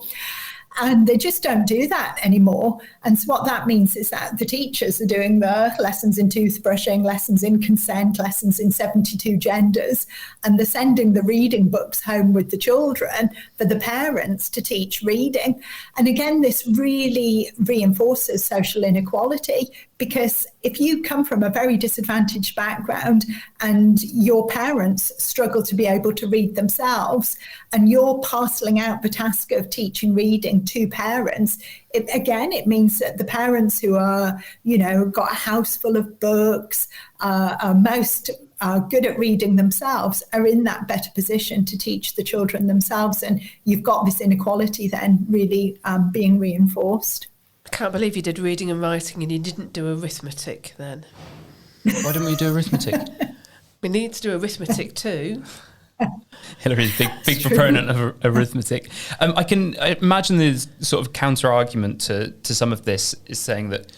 S3: And they just don't do that anymore. And so what that means is that the teachers are doing the lessons in toothbrushing, lessons in consent, lessons in 72 genders, and they're sending the reading books home with the children for the parents to teach reading. And again, this really reinforces social inequality, because if you come from a very disadvantaged background and your parents struggle to be able to read themselves, and you're parceling out the task of teaching reading to parents, it means that the parents who are, got a house full of books, are most good at reading themselves, are in that better position to teach the children themselves. And you've got this inequality then really being reinforced.
S2: I can't believe you did reading and writing and you didn't do arithmetic then.
S1: Why didn't we do arithmetic?
S2: We need to do arithmetic too.
S1: Hilary's big proponent of arithmetic. I imagine there's sort of counter argument to some of this is saying that,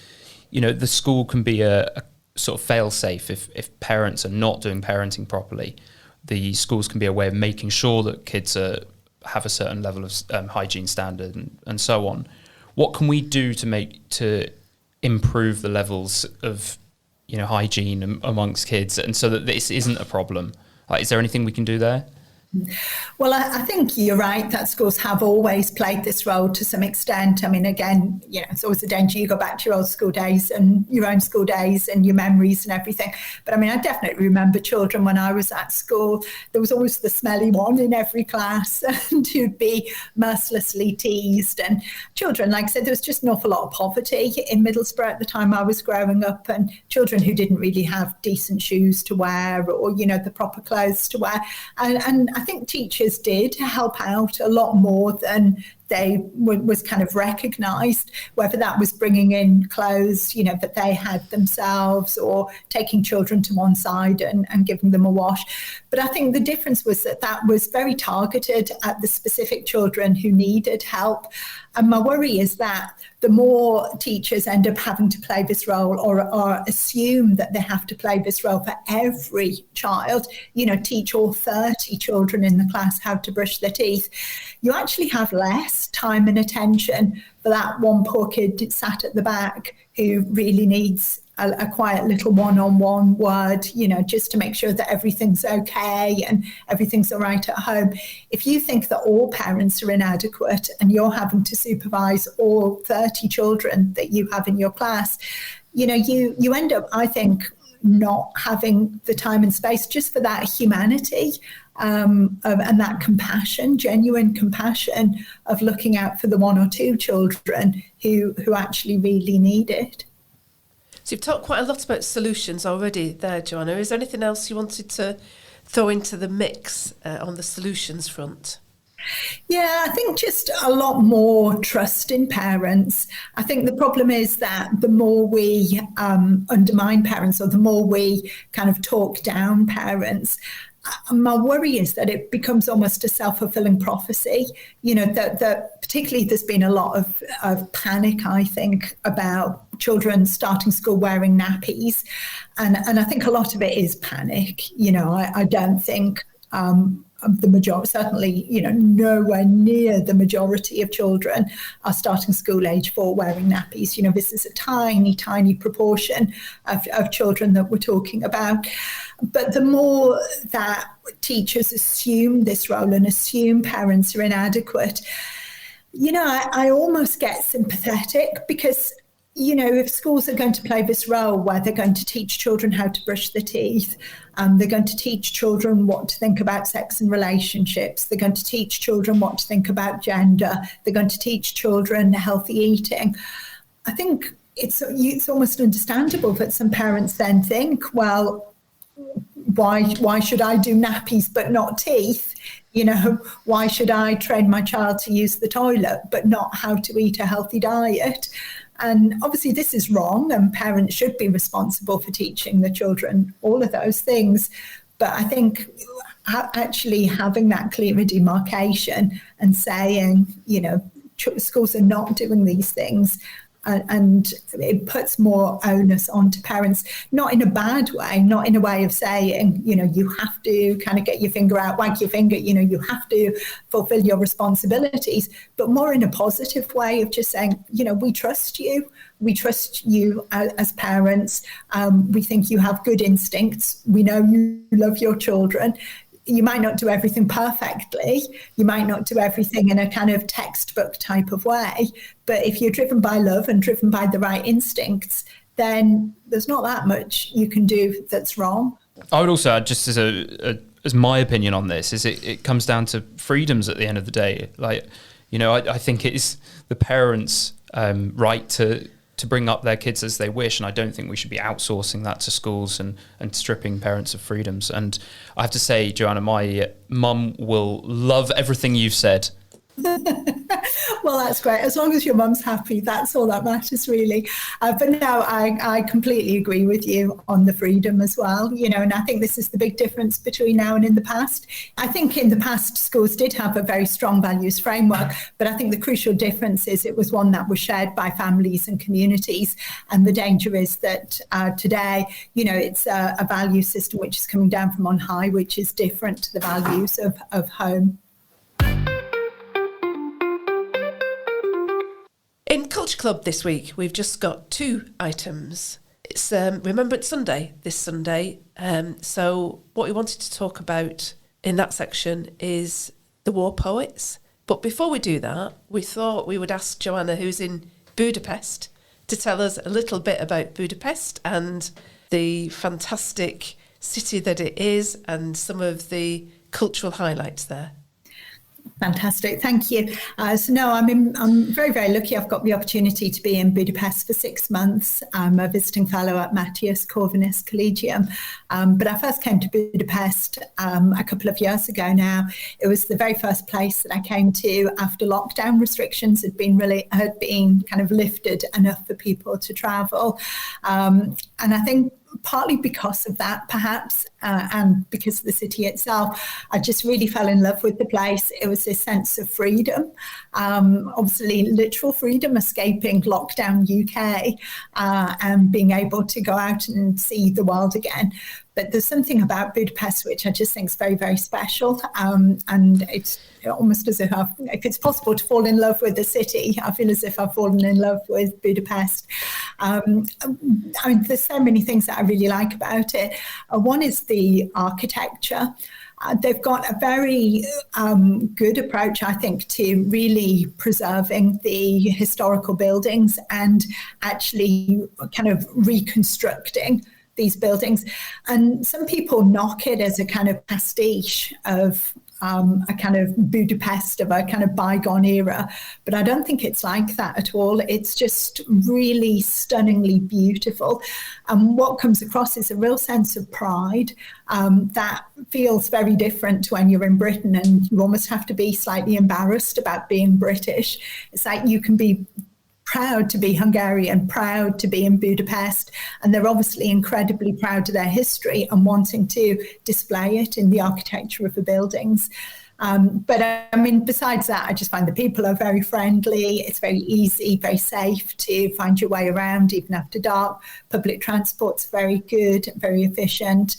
S1: the school can be a sort of fail safe if parents are not doing parenting properly. The schools can be a way of making sure that kids have a certain level of hygiene standard and so on. What can we do to improve the levels of hygiene amongst kids, and so that this isn't a problem? Is there anything we can do there?
S3: Well, I think you're right that schools have always played this role to some extent. I mean, again, it's always a danger. You go back to your old school days and your own school days and your memories and everything. But I mean, I definitely remember children when I was at school. There was always the smelly one in every class and who'd be mercilessly teased. And children, like I said, there was just an awful lot of poverty in Middlesbrough at the time I was growing up, and children who didn't really have decent shoes to wear or, the proper clothes to wear. And I think teachers did help out a lot more than was kind of recognised, whether that was bringing in clothes, that they had themselves, or taking children to one side and giving them a wash. But I think the difference was that was very targeted at the specific children who needed help. And my worry is that the more teachers end up having to play this role or assume that they have to play this role for every child, teach all 30 children in the class how to brush their teeth, you actually have less time and attention for that one poor kid sat at the back who really needs a quiet little one-on-one word, just to make sure that everything's okay and everything's all right at home. If you think that all parents are inadequate and you're having to supervise all 30 children that you have in your class, you end up, I think, not having the time and space just for that humanity and that compassion, genuine compassion of looking out for the one or two children who actually really need it.
S2: So you've talked quite a lot about solutions already there, Joanna. Is there anything else you wanted to throw into the mix on the solutions front?
S3: Yeah, I think just a lot more trust in parents. I think the problem is that the more we undermine parents, or the more we kind of talk down parents, my worry is that it becomes almost a self-fulfilling prophecy, that particularly there's been a lot of panic, I think, about children starting school wearing nappies. And I think a lot of it is panic. I don't think the majority, certainly, nowhere near the majority of children are starting school age 4 wearing nappies. This is a tiny, tiny proportion of children that we're talking about. But the more that teachers assume this role and assume parents are inadequate, I almost get sympathetic, because if schools are going to play this role where they're going to teach children how to brush their teeth, they're going to teach children what to think about sex and relationships, they're going to teach children what to think about gender, they're going to teach children healthy eating, I think it's almost understandable that some parents then think, well, why should I do nappies but not teeth? Why should I train my child to use the toilet but not how to eat a healthy diet? And obviously this is wrong, and parents should be responsible for teaching the children all of those things. But I think actually having that clearer demarcation and saying, schools are not doing these things, and it puts more onus onto parents, not in a bad way, not in a way of saying, you have to kind of get your finger out, wag your finger, you have to fulfill your responsibilities, but more in a positive way of just saying, we trust you. We trust you as parents. We think you have good instincts. We know you love your children. You might not do everything perfectly. You might not do everything in a kind of textbook type of way. But if you're driven by love and driven by the right instincts, then there's not that much you can do that's wrong.
S1: I would also add, just as my opinion on this, is it comes down to freedoms at the end of the day. Like, I think it is the parents' right to bring up their kids as they wish, and I don't think we should be outsourcing that to schools and stripping parents of freedoms. And I have to say, Joanna, my mum will love everything you've said.
S3: Well, that's great. As long as your mum's happy, that's all that matters, really. But no, I completely agree with you on the freedom as well. And I think this is the big difference between now and in the past. I think in the past, schools did have a very strong values framework, but I think the crucial difference is it was one that was shared by families and communities. And the danger is that today, it's a value system which is coming down from on high, which is different to the values of home.
S2: In Culture Club this week, we've just got 2 items. It's Remembrance Sunday this Sunday. So what we wanted to talk about in that section is the war poets. But before we do that, we thought we would ask Joanna, who's in Budapest, to tell us a little bit about Budapest and the fantastic city that it is and some of the cultural highlights there.
S3: Fantastic, thank you. I'm very, very lucky. I've got the opportunity to be in Budapest for 6 months. I'm a visiting fellow at Matthias Corvinus Collegium. But I first came to Budapest a couple of years ago now. It was the very first place that I came to after lockdown restrictions had been kind of lifted enough for people to travel. And I think partly because of that, perhaps, and because of the city itself, I just really fell in love with the place. It was this sense of freedom, obviously literal freedom, escaping lockdown UK and being able to go out and see the world again. But there's something about Budapest which I just think is very, very special. And it's almost as if it's possible to fall in love with the city, I feel as if I've fallen in love with Budapest. There's so many things that I really like about it. One is the architecture. They've got a very good approach, I think, to really preserving the historical buildings and actually kind of reconstructing these buildings. And some people knock it as a kind of pastiche of a kind of Budapest of a kind of bygone era, but I don't think it's like that at all. It's just really stunningly beautiful. And what comes across is a real sense of pride that feels very different when you're in Britain, and you almost have to be slightly embarrassed about being British. It's like you can be proud to be Hungarian, proud to be in Budapest, and they're obviously incredibly proud of their history and wanting to display it in the architecture of the buildings. Besides that, I just find the people are very friendly. It's very easy, very safe to find your way around, even after dark. Public transport's very good, very efficient.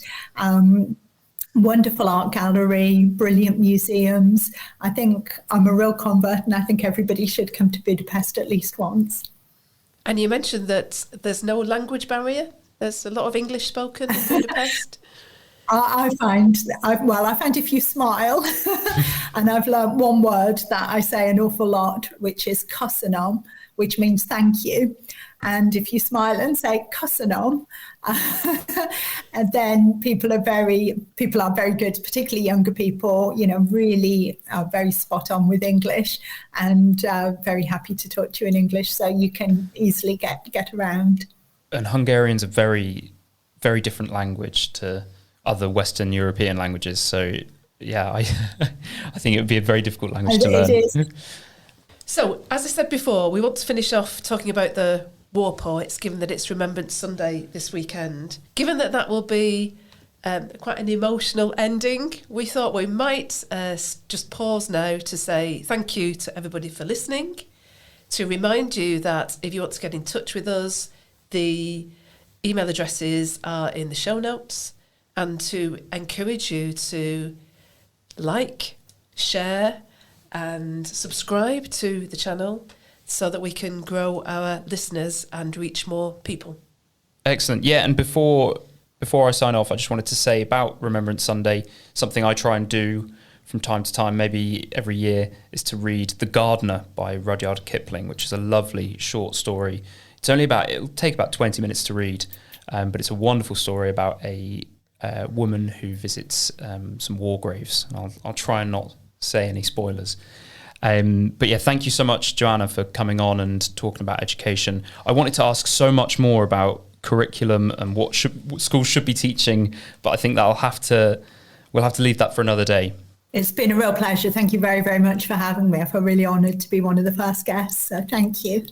S3: Wonderful art gallery, brilliant museums. I think I'm a real convert, and I think everybody should come to Budapest at least once.
S2: And you mentioned that there's no language barrier. There's a lot of English spoken in Budapest.
S3: I find if you smile, and I've learned one word that I say an awful lot, which is köszönöm, which means thank you. And if you smile and say "köszönöm," and then people are very good, particularly younger people, really are very spot on with English and very happy to talk to you in English, so you can easily get around.
S1: And Hungarian's a very, very different language to other Western European languages. So, yeah, I think it would be a very difficult language to learn.
S3: It is.
S2: So, as I said before, we want to finish off talking about the war poets, given that it's Remembrance Sunday this weekend. Given that will be quite an emotional ending, we thought we might just pause now to say thank you to everybody for listening, to remind you that if you want to get in touch with us, the email addresses are in the show notes, and to encourage you to like, share and subscribe to the channel so that we can grow our listeners and reach more people.
S1: Excellent. Yeah, and before I sign off, I just wanted to say about Remembrance Sunday, something I try and do from time to time, maybe every year, is to read The Gardener by Rudyard Kipling, which is a lovely short story. It'll take about 20 minutes to read, but it's a wonderful story about a woman who visits some war graves. And I'll try and not say any spoilers. But yeah, thank you so much, Joanna, for coming on and talking about education. I wanted to ask so much more about curriculum and what schools should be teaching, but I think we'll have to leave that for another day.
S3: It's been a real pleasure. Thank you very, very much for having me. I feel really honoured to be one of the first guests, so thank you.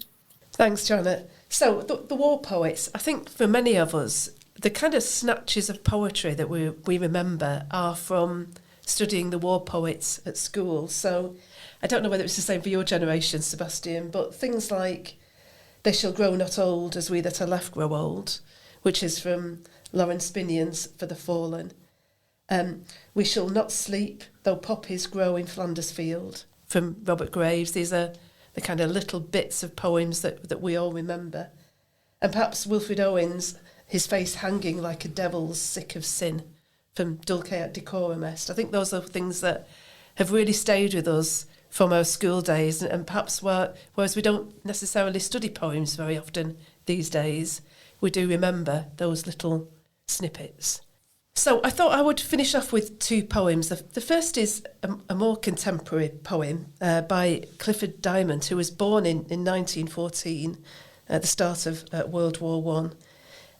S2: Thanks, Joanna. So the war poets, I think for many of us, the kind of snatches of poetry that we remember are from studying the war poets at school. So I don't know whether it's the same for your generation, Sebastian, but things like "They shall grow not old as we that are left grow old," which is from Lawrence Binion's For the Fallen. "We shall not sleep though poppies grow in Flanders field," from Robert Graves. These are the kind of little bits of poems that we all remember. And perhaps Wilfred Owen's "His face hanging like a devil's sick of sin," from Dulce et decorum est. I think those are things that have really stayed with us from our school days, and perhaps whereas we don't necessarily study poems very often these days, we do remember those little snippets. So I thought I would finish off with two poems. The first is a more contemporary poem by Clifford Diamond, who was born in 1914 at the start of World War I.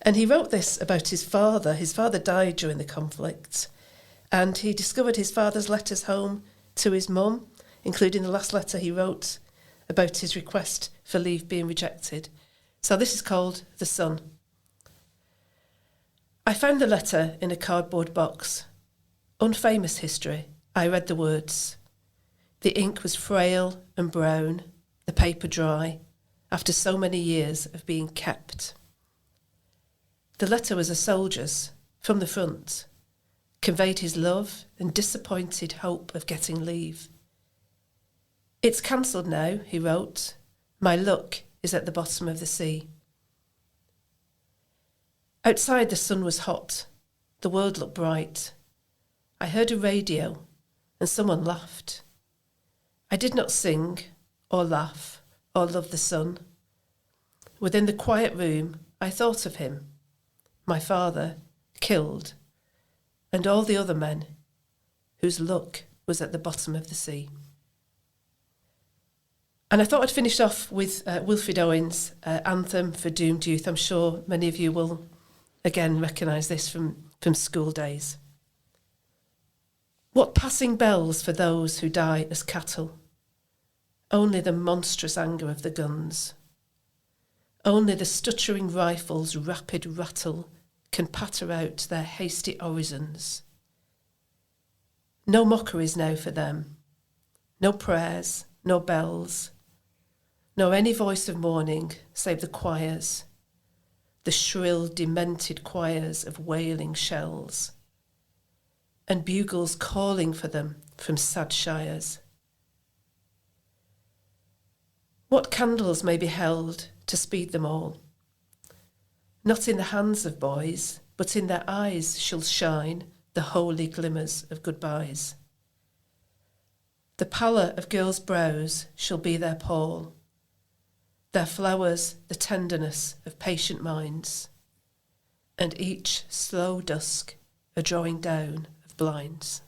S2: And he wrote this about his father. His father died during the conflict, and he discovered his father's letters home to his mum, including the last letter he wrote about his request for leave being rejected. So this is called The Son. "I found the letter in a cardboard box. Unfamous history. I read the words. The ink was frail and brown, the paper dry, after so many years of being kept. The letter was a soldier's, from the front, conveyed his love and disappointed hope of getting leave. It's cancelled now," he wrote. "My luck is at the bottom of the sea." Outside the sun was hot. The world looked bright. I heard a radio and someone laughed. I did not sing or laugh or love the sun. Within the quiet room, I thought of him, my father, killed, and all the other men whose luck was at the bottom of the sea. And I thought I'd finish off with Wilfred Owen's Anthem for Doomed Youth. I'm sure many of you will again recognise this from school days. What passing bells for those who die as cattle? Only the monstrous anger of the guns. Only the stuttering rifles' rapid rattle can patter out their hasty orisons. No mockeries now for them, no prayers, no bells, nor any voice of mourning save the choirs, the shrill, demented choirs of wailing shells, and bugles calling for them from sad shires. What candles may be held to speed them all? Not in the hands of boys, but in their eyes shall shine the holy glimmers of goodbyes. The pallor of girls' brows shall be their pall. Their flowers, the tenderness of patient minds, and each slow dusk, a drawing down of blinds.